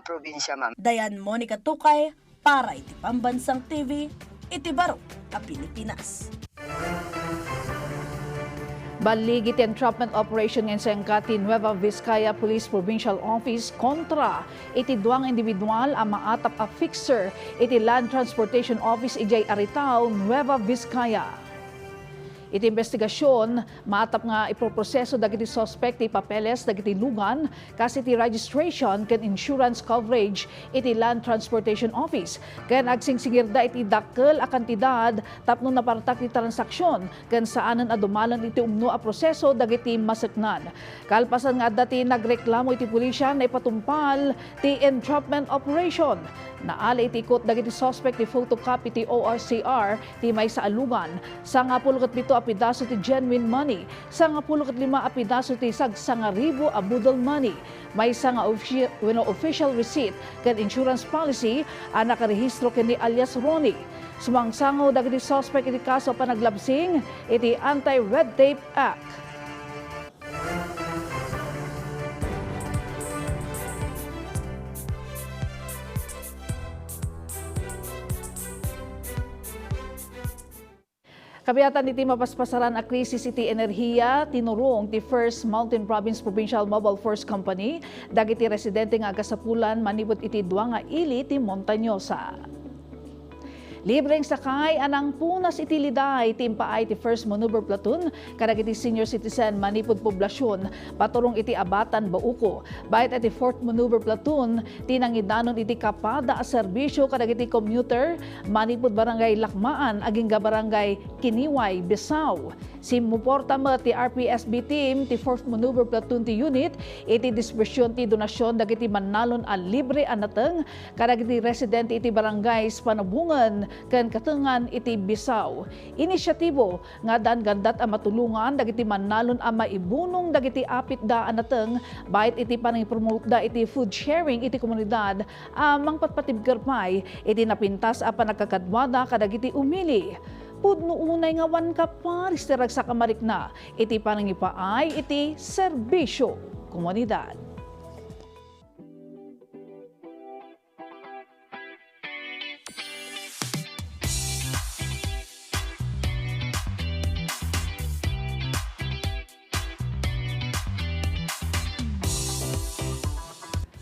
probinsya, ma'am. Dayan Monica Tukay para iti Pambansang TV, iti Baro, Pilipinas. Balig iti entrapment operation ng Sengkati Nueva Vizcaya Police Provincial Office kontra iti duang individual ang maatap a fixer iti Land Transportation Office ijay Aritao, Nueva Vizcaya. Iti investigasyon, maatap nga iproproseso dagiti suspect ti papeles dagiti lugan kasi ti registration ken insurance coverage iti Land Transportation Office. Ken agsingsingirda iti dakkel a kantidad tapno napartak ti transaksyon ken saanen a dumalan iti umno a proseso dagiti masaknan. Kalpasan nga dati nagreklamo iti pulisya na ipatumpal ti entrapment operation. Naala iti ikot dagiti suspect ti photocopy ti ORCR ti may sa alugan sa nga 17 apidaso ti genuine money, sa nga 15 apidaso ti sagsangaribo a budol money, may sa nga official receipt ken insurance policy a nakarehistro ken ni alias Ronnie. Sumangsango dagiti suspect iti kaso panaglabsing iti Anti-Red Tape Act. Kabiatan iti mapaspasaran a krisis iti enerhiya tinurong ti First Mountain Province Provincial Mobile Force Company dagiti residente nga agasapulan manibot iti dua nga ili ti Montañosa. Libreng sakay anang punas iti liday timpaay ti First Maneuver Platoon kadagiti senior citizen manipod poblasyon paturong iti Abatan Bauco. Bayat iti 4th Maneuver Platoon tinangidanon iti kapada a serbisyo kadagiti commuter manipod barangay Lakmaan aging barangay Kiniway, Bisao. Simuporta met ti RPSB team ti 4th Maneuver Platoon ti unit iti dispersyon ti donasyon dagiti manalon a libre anateng kadagiti residente iti barangays Panabungan ken Katengan iti Bisao. Inisyatibo nga daan gandat a matulungan dagiti manalon a maibunong dagiti apit da anateng bayat iti panang-promote da iti food sharing iti komunidad mangpatpatibkerpay iti napintas a panagkakadwada kadagiti umili. Pudno unay nga wan kaparis ti ragsakamarik na iti panangipaay iti serbisyo komunidad.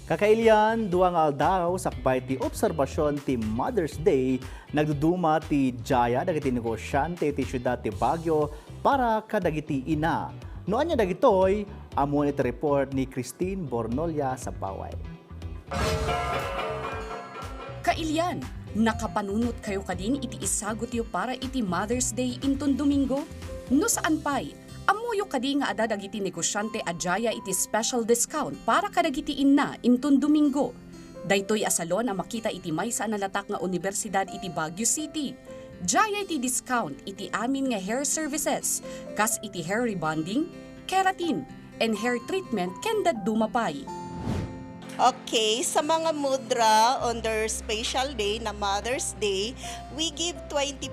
Kakailian, duwang aldaw sakbay ti obserbasyon ti Mother's Day nagduduma ti Jaya dagiti negosyante ti syudad ti Baguio para kadagiti ina. Noan niya dagitoy, amon iti report ni Christine Bornolia sa Baway. Kailian, nakapanunot kayo kadin iti isagot yo para iti Mother's Day inton Domingo? No saan pay? Amuyo kadi nga ada dagiti negosyante adjaya iti special discount para kadagiti inna inton Domingo. Daytoy asalon ang makita iti maysa nalatak nga universidad iti Baguio City. Jaya iti discount iti amin nga hair services, kas iti hair rebonding, keratin, and hair treatment ken dumapay. Okay, sa mga mudra on their special day na Mother's Day, we give 20%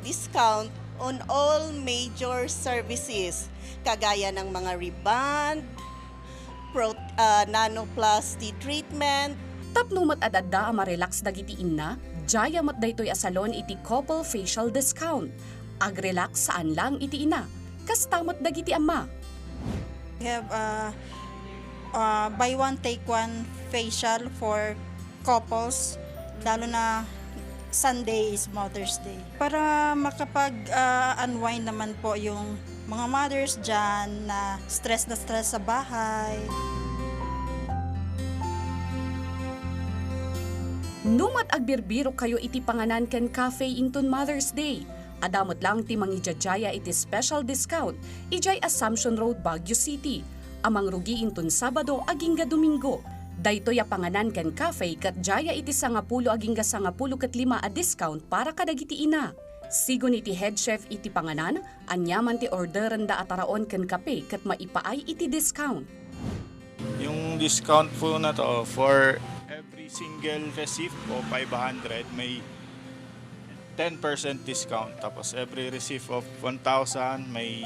discount on all major services, kagaya ng mga rebond, nanoplasty treatment. Tapnumat adada ma-relax dagiti inna, jaya mat daytoy asalon iti couple facial discount. Ag-relax saan lang iti ina, kastamat dagiti ama. We have buy one take one facial for couples, lalo na Sunday is Mother's Day. Para makapag-unwind naman po yung mga mothers dyan na stress sa bahay. Numat agbirbiro kayo iti panganan ken cafe inton Mother's Day. Adamot lang ti mangijajaya iti special discount ijay Assumption Road, Baguio City. Amang rugi inton Sabado agingga Domingo. Daytoy a panganan ken cafe kat jaya iti 10 agingga 15 a discount para kadagiti ina. Sigon iti head chef iti panganan, anyaman ti orderan da ataraon ken kape kat maipaay iti discount. Yung discount po na to, for every single receipt o 500 may 10% discount. Tapos every receipt of 1,000 may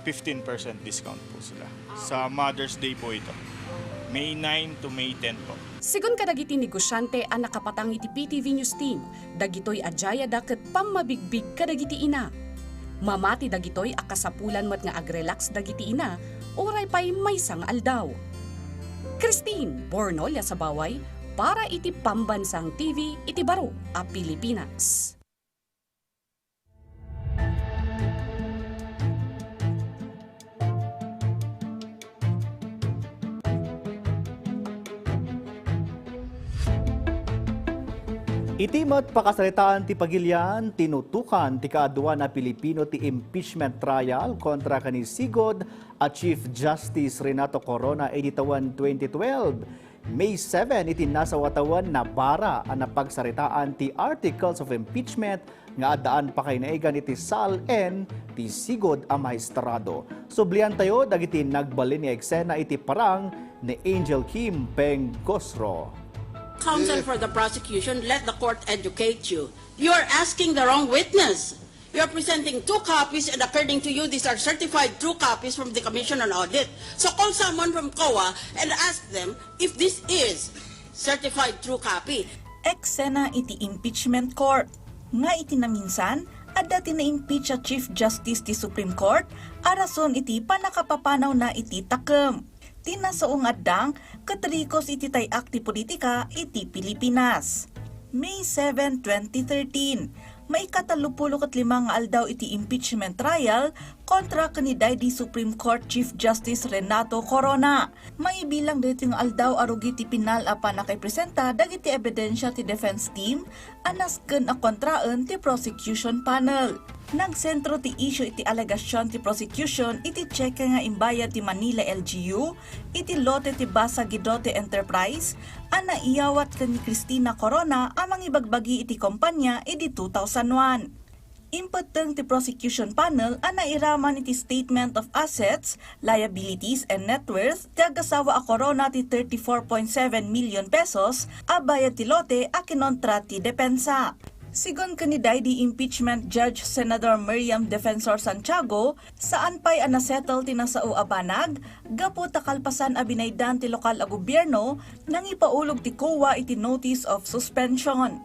15% discount po sila. Sa Mother's Day po ito. May 9 to May 10 po. Sigon kadagiti negosyante ang nakapatang iti PTV News Team, dagitoy adjaya daket pamabigbig kadagiti ina. Mamati dagitoy akasapulan mat nga agrelax dagiti ina, oray pay maysang aldaw. Christine Bornolia sa Baway, para iti Pambansang TV, iti Baro a Pilipinas. Itimat pakasalitaan ti Pagilian, tinutukan ti kaadwa na Pilipino ti impeachment trial kontra kani Sigod at Chief Justice Renato Corona editawan 2012. May 7 iti nasa watawan na bara ang napagsaritaan ti articles of impeachment nga adaan pa kay naigan iti SAL-N ti Sigod a maestrado. Sublian tayo dagiti nagbalin ni eksena iti parang ni Angel Kim Pengosro. Counsel for the prosecution, let the court educate you. You are asking the wrong witness. You are presenting 2 copies and according to you, these are certified true copies from the Commission on Audit. So call someone from COA and ask them if this is certified true copy. Eksena iti impeachment court. Nga iti naminsan, Adda tina-impeach a Chief Justice ti Supreme Court, arason iti panakapapanaw na iti takem. Tinasaong addang katrikos iti tayak ti politika iti Pilipinas. May 7, 2013, may 35 nga aldaw iti impeachment trial kontra kaniday di Supreme Court Chief Justice Renato Corona. May bilang dito nga aldaw arugi ti pinal apan nakaipresenta dagiti ebidensya ti defense team anasken a kontraan ti prosecution panel. Nagsentro ti issue iti alegasyon ti prosecution iti cheque nga imbayad ti Manila LGU, iti lote ti Basa Gidote Enterprise, ana iyawat ken ni Cristina Corona amang ibagbagi iti kompanya iti 2001. Impateng ti prosecution panel ana iraman iti statement of assets, liabilities and net worth ti agasawa a Corona ti 34.7 million pesos a bayad ti lote a kinontra ti depensa. Sigon kaniday di impeachment Judge Senador Miriam Defensor Santiago, saan pa'y anasettle tinasao abanag, gapo takalpasan abinaydan ti lokal a gobyerno nang ipaulog ti COA iti notice of suspension.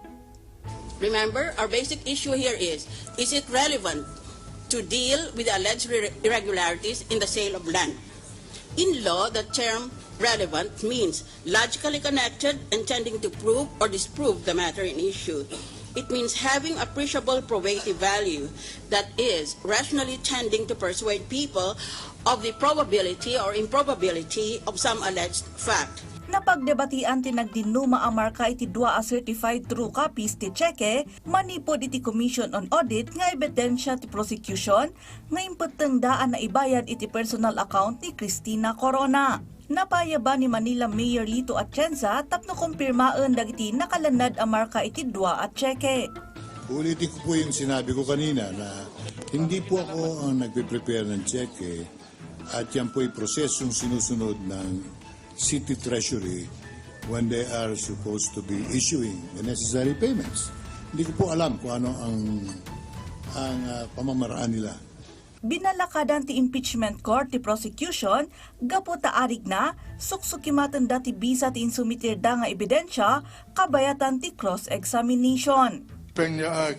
Remember, our basic issue here is it relevant to deal with the alleged irregularities in the sale of land? In law, the term relevant means logically connected and tending to prove or disprove the matter in issue. It means having appreciable probative value, that is, rationally tending to persuade people of the probability or improbability of some alleged fact. Napagdebatian ti nagdinuma ang marka iti 2 a certified true copies ti cheque, manipod iti Commission on Audit nga ebidensya ti prosecution nga impeteng daan na ibayad iti personal account ni Cristina Corona. Napaya ba ni Manila Mayor Lito Atienza tapno kumpirmaan dagiti nakalanad ang marka iti 2 at cheque. Ulitin ko po yung sinabi ko kanina na hindi po ako ang nagpe-prepare ng cheque at yan po yung prosesong sinusunod ng City Treasury when they are supposed to be issuing the necessary payments. Hindi ko po alam kung ano ang pamamaraan nila. Binalakadan ti impeachment court ti prosecution, gapo taarig na, suksukimatan dati bisa ti insumitir da nga ebidensya, kabayatan ti cross-examination.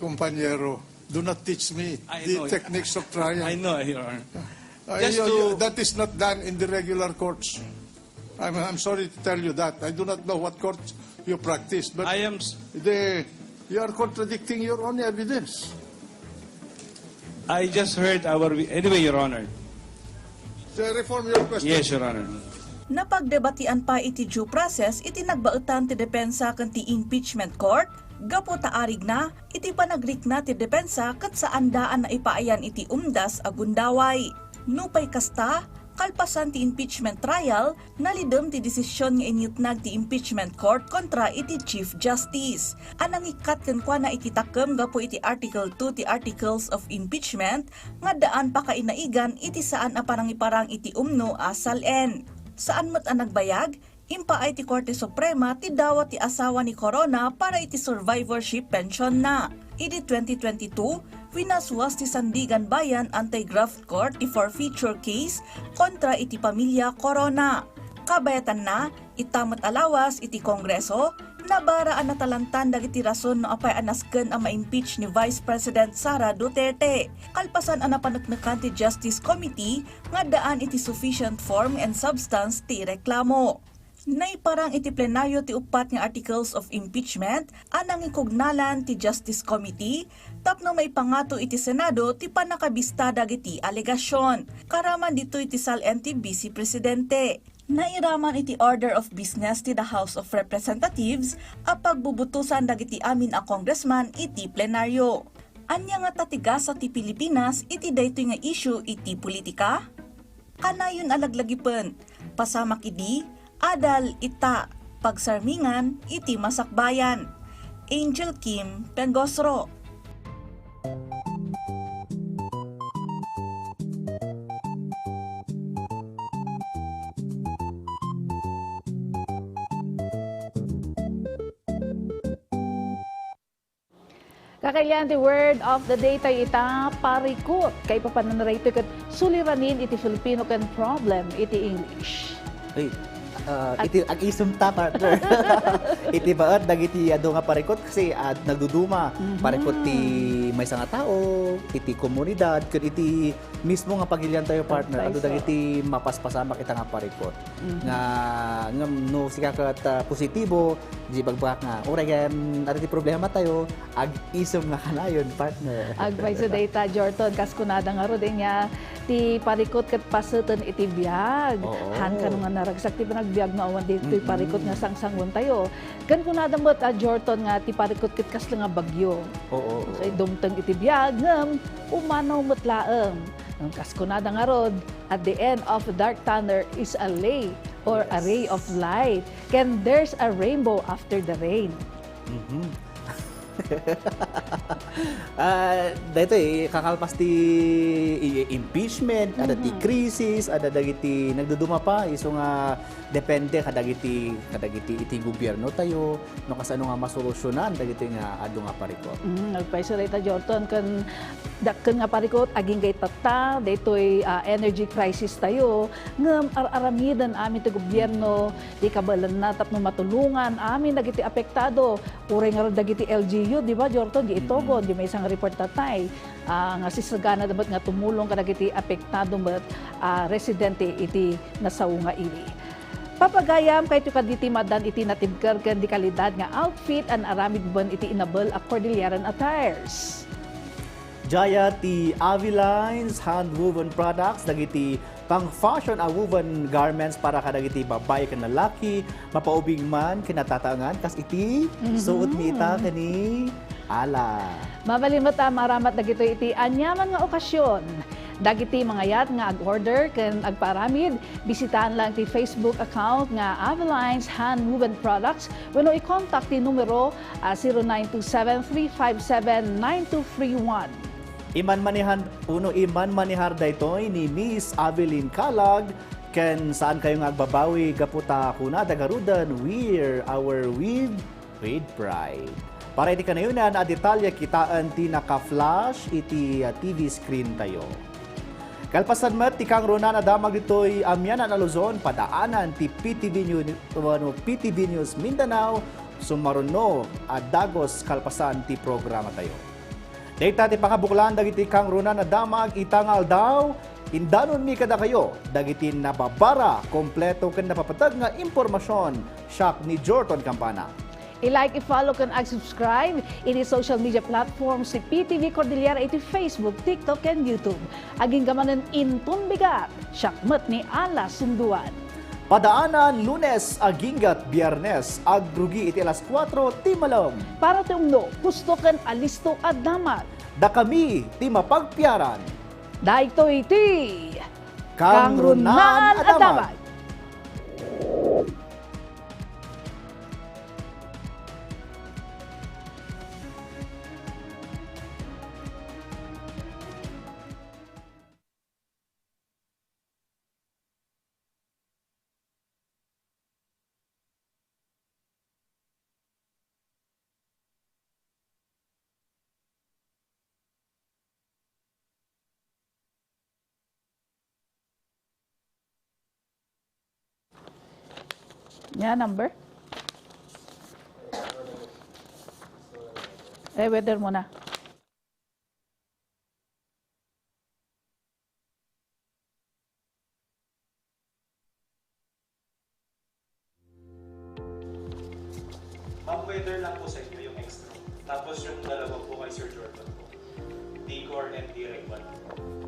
Kumpanyero, do not teach me the techniques of trial. I know, Your Honor. That is not done in the regular courts. I'm sorry to tell you that. I do not know what courts you practice, but you are contradicting your own evidence. I just heard anyway, Your Honor. Reform your question. Yes, Your Honor. Napagdebatian pa iti due process, iti nagbautan ti depensa ken ti impeachment court, gapo taarig na, iti panagrik na ti depensa ket saan daan na ipaayan iti umdas a gundaway. Nupay kasta, kalpasan ti impeachment trial, nalidem ti desisyon nga inyutnag ti impeachment court kontra iti Chief Justice. Anang ikat kenkwa na iti takem gapo iti Article 2 ti Articles of Impeachment, nga daan pa kainaigan iti saan a parangiparang iti umno asal-en. Saan mo't ang nagbayag, impaay ti Korte Suprema ti dawat ti asawa ni Corona para iti survivorship pension na. Iti 2022, winaswas ti Sandigan Bayan Anti-Graft Court ti forfeiture case kontra iti pamilya Corona. Kabayatan na, itamat alawas iti Kongreso, nabaraan na talantan dagiti rason no apay anasken ang ma-impeach ni Vice President Sara Duterte. Kalpasan ang napanagnakan ti Justice Committee nga daan iti sufficient form and substance ti reklamo. Naiparang iti plenaryo ti upat nga articles of impeachment anang ikugnalan ti Justice Committee tapno may pangato iti Senado ti panakabista dagiti alegasyon. Karaman dito iti sal-en ti Vice Presidente. Nairaman iti order of business ti the House of Representatives a pagbubutusan dagiti amin a congressman iti plenaryo. Anya nga tatigasa ti Pilipinas iti daytoy nga issue iti politika? Kanayon alaglagipen, pasamak idi, adal ita, pagsarmingan iti masakbayan. Angel Kim Pengosro. Kakayan ti word of the day tayo ita parikot. Kay papananarito kat suliranin iti Filipino kan problem iti English. Ay, iti ag-isumta partner. Iti baat dagiti ado nga parikot kasi nagduduma parikot ti may nga tao, iti komunidad ken iti mismo nga pagilian tayo partner ado dagiti mapaspasama kita nga parikot. Nga no sikakat positibo di bagbak nga urayan iti problema tayo ag-isum nga kanayon partner. Agpay sa data Jordan kas kunada nga ro din niya ti parikot ket paseten iti biag. Han kanu nga naragsak ti panagbiag no awan dito ti parikot nga sangsangon tayo. Kan kunada met Jordan nga ti parikot ket kas nga bagyo. Kay dumteng iti biag ngem umanaw met laeng. Ang kas kunada nga rod at the end of the dark tunnel is a lay or a ray of light. Ken there's a rainbow after the rain. Dito kakalpas ti impeachment, ada ti krisis, ada dagiti nagduduma pa iso nga depende kadagiti iti gobyerno tayo no kasano nga masolusyonan dagiti nga adu nga parikot. Nagpaisa dayta Jordan kan dakken nga parikot aging kay tata daytoy energy crisis tayo ngem aramidan amin ti gobyerno di kabalan na tapno matulungan amin dagiti apektado uray nga dagiti LGU di ba Jordan di itogon di may isang report tatay nga sisagana dapat nga tumulong kadagiti apektado met residente iti nasaw nga ili. Papagayam kay kaditi madan iti natibker ken di kalidad nga outfit an aramid ban iti inabel a Cordilleran attires. Jaya ti Avilines hand-woven products dagiti pang-fashion a woven garments para kadagiti babae ken lalaki mapaubing man kinatatangan kas iti suot mita kani ala. Mabalimot maramat dagito iti anyaman nga okasyon. Dagiti mga yat nga ag-order ken agparamid, bisitahan lang ti Facebook account nga Avilines Hand-Woven Products wenno i-contact ti numero 0927-357-9231. Iman manihar daytoy ni Miss Avelin Calag ken saan kayo nga agbabawi gaputa kuna dagarudan we're our with pride. Para iti kanayunan a detalye kitaan ti naka-flash iti TV screen tayo. Kalpasan met ti kang Ronan adamag ditoy amyanan a Luzon padaanan ti PTV News Mindanao sumaruno a Dagos kalpasan ti programa tayo. Dayta ti pakabuklan dagiti kang Ronan adamag itangal daw indanon mi kada kayo dagiti nababara kompleto ken napapatag nga impormasyon siak ni Jordan Campana. I-like, i-follow, kan ag-subscribe iti social media platforms si PTV Cordillera iti Facebook, TikTok, and YouTube. Aging gamanan intun bigat, syakmat ni Ala Sunduan. Padaanan Lunes, Aginggat, Biyernes, agrugi iti alas 4 ti malom. Para ti umno, gusto kan alisto at damat. Da kami ti mapagpiaran. Dahito iti Kang Ronan at Damag. Yan, number? Weather muna. Weather lang po sa inyo yung extra. Tapos yung dalawa po kay Sir Jordan po. Decor and D-Ray 1.